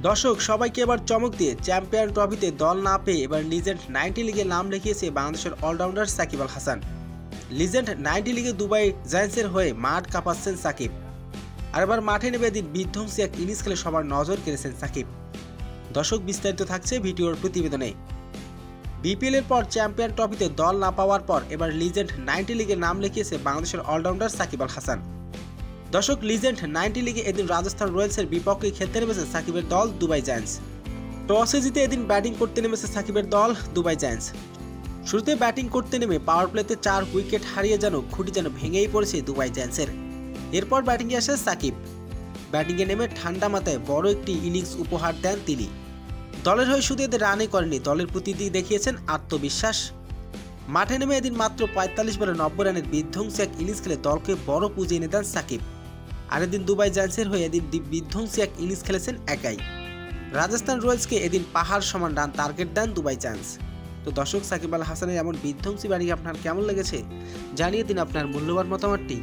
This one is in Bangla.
দর্শক সবাইকে এবার চমক দিয়ে চ্যাম্পিয়ন ট্রফিতে দল না পেয়ে এবার লিজেন্ড 90 লিগে নাম লিখিয়েছে বাংলাদেশের অলরাউন্ডার সাকিব আল হাসান। লিজেন্ড 90 লিগে দুবাই জায়ান্টসের হয়ে মাঠ কাঁপাচ্ছেন সাকিব। আর এবার মাঠে নেমে দিন বিধ্বংসী এক ইনিংস খেলে সবার নজর কেড়েছেন সাকিব। দর্শক বিস্তারিত থাকছে ভিডিওর প্রতিবেদনে। বিপিএল এর পর চ্যাম্পিয়ন ট্রফিতে দল না পাওয়ার পর এবার লিজেন্ড 90 লিগে নাম লিখিয়েছে বাংলাদেশের অলরাউন্ডার সাকিব আল হাসান। দর্শক লিজেন্ড 90 লিগে এদিন রাজস্থান রয়্যালসের বিপক্ষে খেলতে নেমেছে সাকিবের দল দুবাই জায়ান্টস। টসে জিতে এদিন ব্যাটিং করতে নেমেছে সাকিবের দল দুবাই জায়ান্টস। শুরুতে ব্যাটিং করতে নেমে পাওয়ার প্লেতে 4 উইকেট হারিয়ে খুঁটি ভেঙেই পড়েছে দুবাই জায়ান্টসের। এরপর ব্যাটিংয়ে আসে সাকিব। ব্যাটিংয়ে নেমে ঠান্ডা মাথায় বড় একটি ইনিংস উপহার দেন তিনি। দলের হয়ে শুধু এদের রানই করেনি, দলের প্রতি দেখিয়েছেন আত্মবিশ্বাস। মাঠে নেমে এদিন মাত্র 45 বলে 90 রানের বিধ্বংসী এক ইনিংস খেলে দলকে বড় পুঁজি এনে দেন সাকিব। আর এদিন দুবাই জায়ান্টসের হয়ে এদিন বিধ্বংসী এক ইনিংস খেলেছেন একাই। রাজস্থান রয়্যালসকে এদিন পাহাড় সমান রান টার্গেট দেন দুবাই জায়ান্টস। তো দর্শক সাকিব আল হাসানের এমন বিধ্বংসী ব্যাটিং আপনার কেমন লেগেছে জানিয়ে দিন আপনার মূল্যবান মতামতটি।